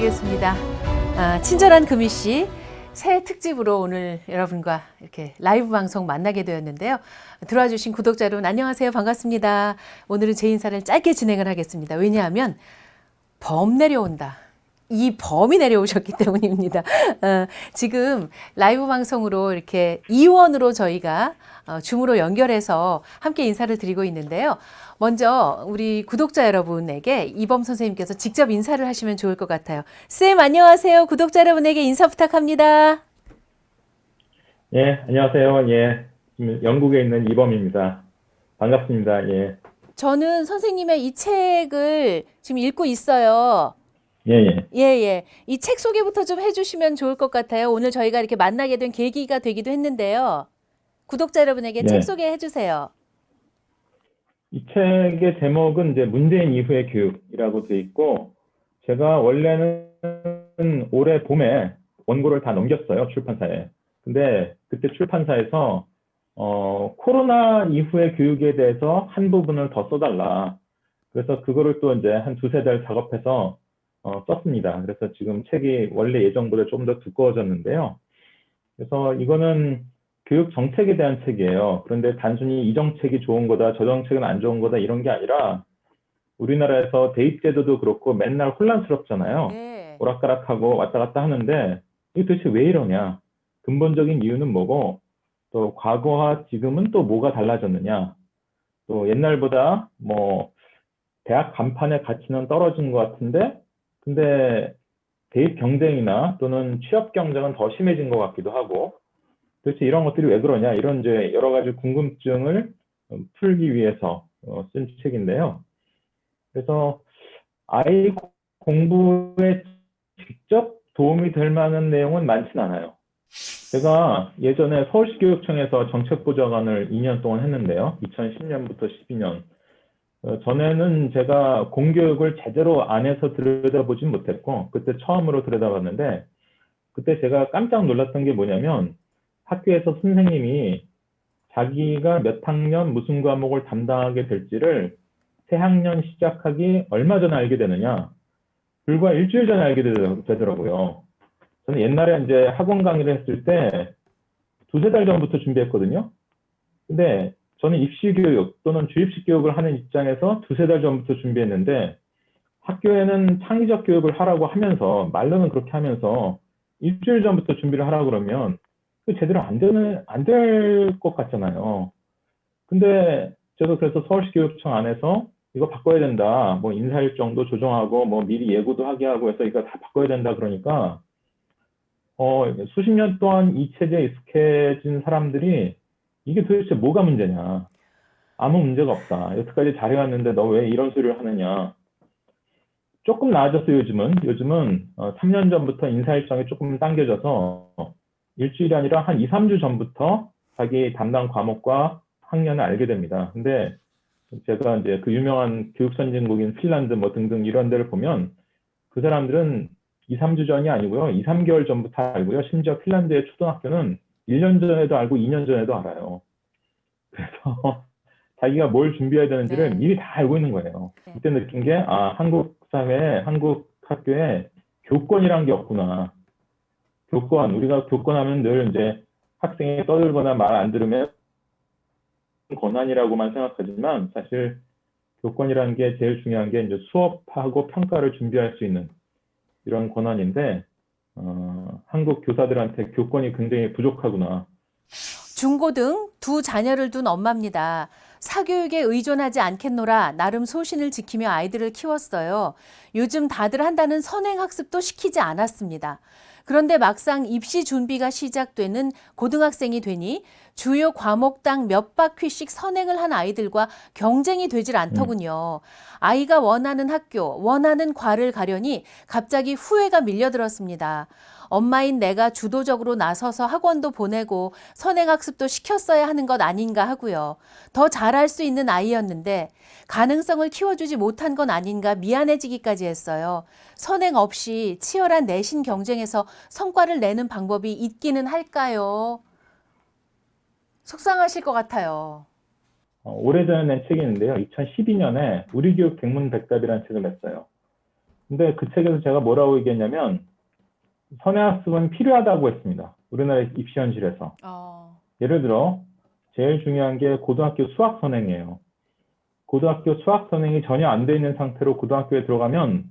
인사드리겠습니다. 친절한 금희씨 새 특집으로 오늘 여러분과 이렇게 라이브 방송 만나게 되었는데요. 들어와 주신 구독자 여러분 안녕하세요. 반갑습니다. 오늘은 제 인사를 짧게 진행을 하겠습니다. 왜냐하면 범 내려온다. 이 범이 내려오셨기 때문입니다. 지금 라이브 방송으로 이렇게 이원으로 저희가 줌으로 연결해서 함께 인사를 드리고 있는데요. 먼저 우리 구독자 여러분에게 이범 선생님께서 직접 인사를 하시면 좋을 것 같아요. 쌤 안녕하세요. 구독자 여러분에게 인사 부탁합니다. 예, 안녕하세요. 예, 지금 영국에 있는 이범입니다. 반갑습니다. 예, 저는 선생님의 이 책을 지금 읽고 있어요. 예, 예. 예. 이 책 소개부터 좀 해주시면 좋을 것 같아요. 오늘 저희가 이렇게 만나게 된 계기가 되기도 했는데요. 구독자 여러분에게 책 네. 소개해 주세요. 이 책의 제목은 이제 문재인 이후의 교육이라고 돼 있고, 제가 원래는 올해 봄에 원고를 다 넘겼어요, 출판사에. 근데 그때 출판사에서 코로나 이후의 교육에 대해서 한 부분을 더 써달라. 그래서 그거를 또 이제 한 두세 달 작업해서 썼습니다. 그래서 지금 책이 원래 예정보다 좀 더 두꺼워졌는데요. 그래서 이거는 교육 정책에 대한 책이에요. 그런데 단순히 이 정책이 좋은 거다, 저 정책은 안 좋은 거다 이런 게 아니라 우리나라에서 대입제도도 그렇고 맨날 혼란스럽잖아요. 네. 오락가락하고 왔다 갔다 하는데 이게 도대체 왜 이러냐? 근본적인 이유는 뭐고 또 과거와 지금은 또 뭐가 달라졌느냐? 또 옛날보다 뭐 대학 간판의 가치는 떨어진 것 같은데 근데 대입 경쟁이나 또는 취업 경쟁은 더 심해진 것 같기도 하고 도대체 이런 것들이 왜 그러냐 이런 이제 여러 가지 궁금증을 풀기 위해서 쓴 책인데요. 그래서 아이 공부에 직접 도움이 될 만한 내용은 많진 않아요. 제가 예전에 서울시 교육청에서 정책보좌관을 2년 동안 했는데요. 2010년부터 12년. 전에는 제가 공교육을 제대로 안에서 들여다보진 못했고 그때 처음으로 들여다봤는데 그때 제가 깜짝 놀랐던 게 뭐냐면 학교에서 선생님이 자기가 몇 학년 무슨 과목을 담당하게 될지를 새 학년 시작하기 얼마 전에 알게 되느냐 불과 일주일 전에 알게 되더라고요. 저는 옛날에 이제 학원 강의를 했을 때 두세 달 전부터 준비했거든요. 근데 저는 입시 교육 또는 주입식 교육을 하는 입장에서 두세 달 전부터 준비했는데 학교에는 창의적 교육을 하라고 하면서 말로는 그렇게 하면서 일주일 전부터 준비를 하라고 그러면 제대로 안 될 것 같잖아요. 근데 저도 그래서 서울시 교육청 안에서 이거 바꿔야 된다. 뭐 인사 일정도 조정하고 뭐 미리 예고도 하게 하고 해서 이거 다 바꿔야 된다 그러니까 수십 년 동안 이 체제에 익숙해진 사람들이 이게 도대체 뭐가 문제냐. 아무 문제가 없다. 여태까지 잘해왔는데 너 왜 이런 소리를 하느냐. 조금 나아졌어요, 요즘은. 요즘은 3년 전부터 인사 일정이 조금 당겨져서 일주일이 아니라 한 2, 3주 전부터 자기 담당 과목과 학년을 알게 됩니다. 근데 제가 이제 그 유명한 교육 선진국인 핀란드 뭐 등등 이런 데를 보면 그 사람들은 2, 3주 전이 아니고요. 2, 3개월 전부터 알고요. 심지어 핀란드의 초등학교는 1년 전에도 알고 2년 전에도 알아요. 그래서 자기가 뭘 준비해야 되는지를 네. 미리 다 알고 있는 거예요. 네. 그때 느낀 게 한국 사회에, 한국 학교에 교권이란 게 없구나. 교권, 우리가 교권하면 늘 이제 학생이 떠들거나 말 안 들으면 권한이라고만 생각하지만 사실 교권이라는 게 제일 중요한 게 이제 수업하고 평가를 준비할 수 있는 이런 권한인데 한국 교사들한테 교권이 굉장히 부족하구나. 중고등 두 자녀를 둔 엄마입니다. 사교육에 의존하지 않겠노라 나름 소신을 지키며 아이들을 키웠어요. 요즘 다들 한다는 선행학습도 시키지 않았습니다. 그런데 막상 입시 준비가 시작되는 고등학생이 되니 주요 과목당 몇 바퀴씩 선행을 한 아이들과 경쟁이 되질 않더군요. 아이가 원하는 학교, 원하는 과를 가려니 갑자기 후회가 밀려들었습니다. 엄마인 내가 주도적으로 나서서 학원도 보내고 선행학습도 시켰어야 하는 것 아닌가 하고요. 더 잘할 수 있는 아이였는데 가능성을 키워주지 못한 건 아닌가 미안해지기까지 했어요. 선행 없이 치열한 내신 경쟁에서 성과를 내는 방법이 있기는 할까요? 속상하실 것 같아요. 오래전에 낸 책이 있는데요. 2012년에 우리 교육 백문백답이라는 책을 냈어요. 근데 그 책에서 제가 뭐라고 얘기했냐면 선행학습은 필요하다고 했습니다. 우리나라 입시 현실에서. 예를 들어 제일 중요한 게 고등학교 수학 선행이에요. 고등학교 수학 선행이 전혀 안 돼 있는 상태로 고등학교에 들어가면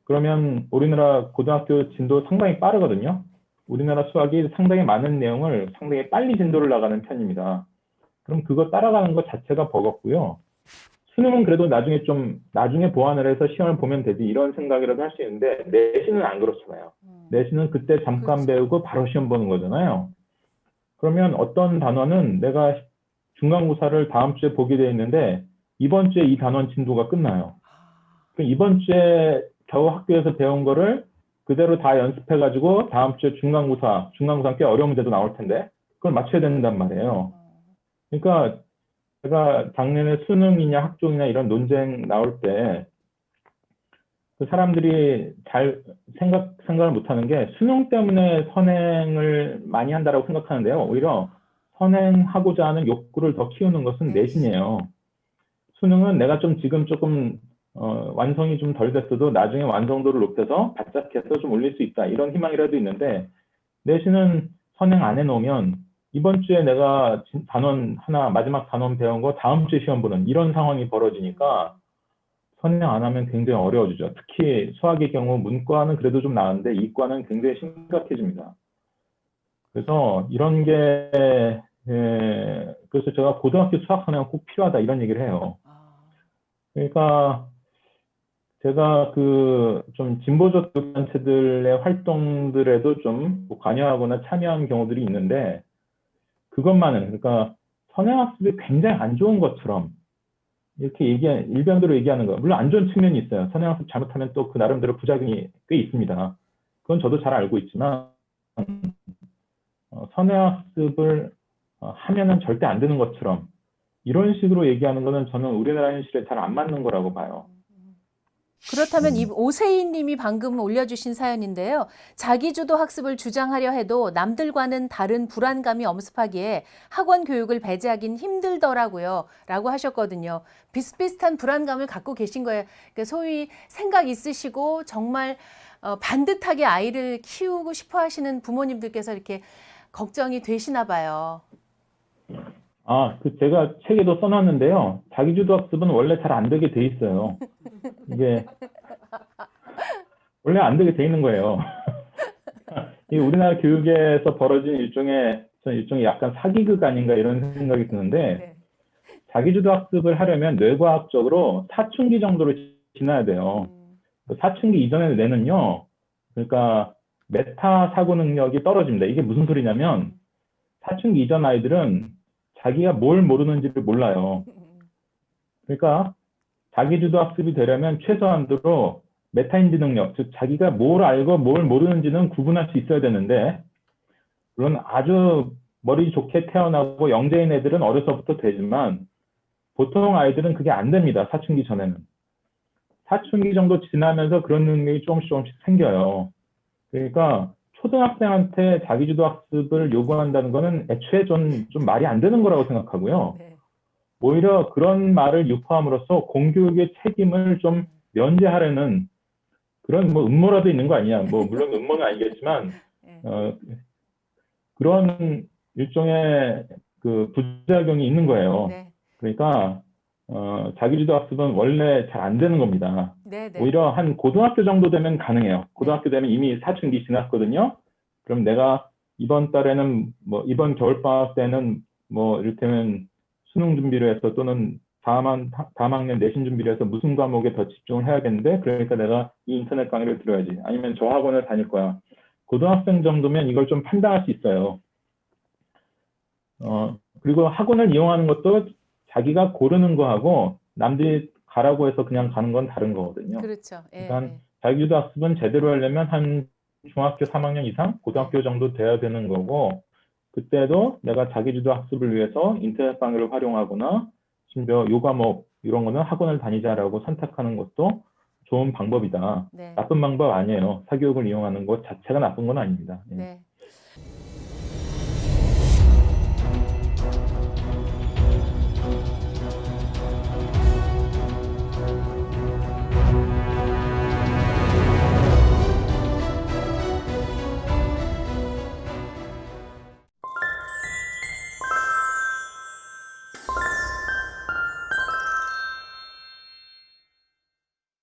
그러면 우리나라 고등학교 진도 상당히 빠르거든요. 우리나라 수학이 상당히 많은 내용을 상당히 빨리 진도를 나가는 편입니다. 그럼 그거 따라가는 것 자체가 버겁고요. 수능은 그래도 나중에 보완을 해서 시험을 보면 되지 이런 생각이라도 할 수 있는데 내신은 안 그렇잖아요. 내신은 그때 잠깐 그렇죠. 배우고 바로 시험 보는 거잖아요. 그러면 어떤 단원은 내가 중간고사를 다음 주에 보게 돼 있는데 이번 주에 이 단원 진도가 끝나요. 그럼 이번 주에 겨우 학교에서 배운 거를 그대로 다 연습해가지고 다음 주에 중간고사 꽤 어려운 문제도 나올 텐데 그걸 맞춰야 된단 말이에요. 그러니까 제가 작년에 수능이냐 학종이냐 이런 논쟁 나올 때 그 사람들이 잘 생각을 못하는 게 수능 때문에 선행을 많이 한다라고 생각하는데요. 오히려 선행하고자 하는 욕구를 더 키우는 것은 내신이에요. 수능은 내가 지금 조금 완성이 좀 덜 됐어도 나중에 완성도를 높여서 바짝해서 좀 올릴 수 있다 이런 희망이라도 있는데 내신은 선행 안 해놓으면 이번 주에 내가 마지막 단원 배운 거 다음 주에 시험 보는 이런 상황이 벌어지니까 선행 안 하면 굉장히 어려워지죠. 특히 수학의 경우 문과는 그래도 좀 나은데 이과는 굉장히 심각해집니다. 그래서 이런 게 그래서 제가 고등학교 수학 선행은 꼭 필요하다 이런 얘기를 해요. 그러니까 제가 좀 진보적 교육단체들의 활동들에도 좀 관여하거나 참여한 경우들이 있는데 그러니까 선행학습이 굉장히 안 좋은 것처럼 이렇게 일병대로 얘기하는 거 물론 안 좋은 측면이 있어요. 선행학습 잘못하면 또 그 나름대로 부작용이 꽤 있습니다. 그건 저도 잘 알고 있지만 선행학습을 하면은 절대 안 되는 것처럼 이런 식으로 얘기하는 거는 저는 우리나라 현실에 잘 안 맞는 거라고 봐요. 그렇다면 이 오세희 님이 방금 올려주신 사연인데요. 자기주도 학습을 주장하려 해도 남들과는 다른 불안감이 엄습하기에 학원 교육을 배제하긴 힘들더라고요. 라고 하셨거든요. 비슷비슷한 불안감을 갖고 계신 거예요. 그러니까 소위 생각 있으시고 정말 반듯하게 아이를 키우고 싶어 하시는 부모님들께서 이렇게 걱정이 되시나 봐요. 제가 책에도 써놨는데요. 자기주도 학습은 원래 잘 안 되게 돼 있어요. 이게 원래 안 되게 돼 있는 거예요. 이게 우리나라 교육에서 벌어진 일종의 약간 사기극 아닌가 이런 생각이 드는데 자기주도 학습을 하려면 뇌과학적으로 사춘기 정도를 지나야 돼요. 사춘기 이전의 뇌는요. 그러니까 메타 사고 능력이 떨어집니다. 이게 무슨 소리냐면 사춘기 이전 아이들은 자기가 뭘 모르는지를 몰라요. 그러니까 자기주도 학습이 되려면 최소한도로 메타인지 능력, 즉 자기가 뭘 알고 뭘 모르는지는 구분할 수 있어야 되는데 물론 아주 머리 좋게 태어나고 영재인 애들은 어려서부터 되지만 보통 아이들은 그게 안 됩니다. 사춘기 전에는. 사춘기 정도 지나면서 그런 능력이 조금씩 생겨요. 그러니까 초등학생한테 자기주도 학습을 요구한다는 거는 애초에 좀 말이 안 되는 거라고 생각하고요. 오히려 그런 말을 유포함으로써 공교육의 책임을 좀 면제하려는 그런 음모라도 있는 거 아니냐. 물론 음모는 아니겠지만 그런 일종의 그 부작용이 있는 거예요. 그러니까 자기주도 학습은 원래 잘 안 되는 겁니다. 오히려 한 고등학교 정도 되면 가능해요. 고등학교 되면 이미 사춘기 지났거든요. 그럼 내가 이번 달에는 이번 겨울방학 때는 이를테면 수능 준비를 해서 또는 다음 학년 내신 준비를 해서 무슨 과목에 더 집중을 해야겠는데 그러니까 내가 이 인터넷 강의를 들어야지. 아니면 저 학원을 다닐 거야. 고등학생 정도면 이걸 좀 판단할 수 있어요. 그리고 학원을 이용하는 것도 자기가 고르는 거하고 남들이 가라고 해서 그냥 가는 건 다른 거거든요. 그렇죠. 그러니까 자기주도 학습은 제대로 하려면 한 중학교 3학년 이상, 고등학교 정도 돼야 되는 거고 그때도 내가 자기주도 학습을 위해서 인터넷 강의를 활용하거나 심지어 요과목 이런 거는 학원을 다니자라고 선택하는 것도 좋은 방법이다. 나쁜 방법 아니에요. 사교육을 이용하는 것 자체가 나쁜 건 아닙니다.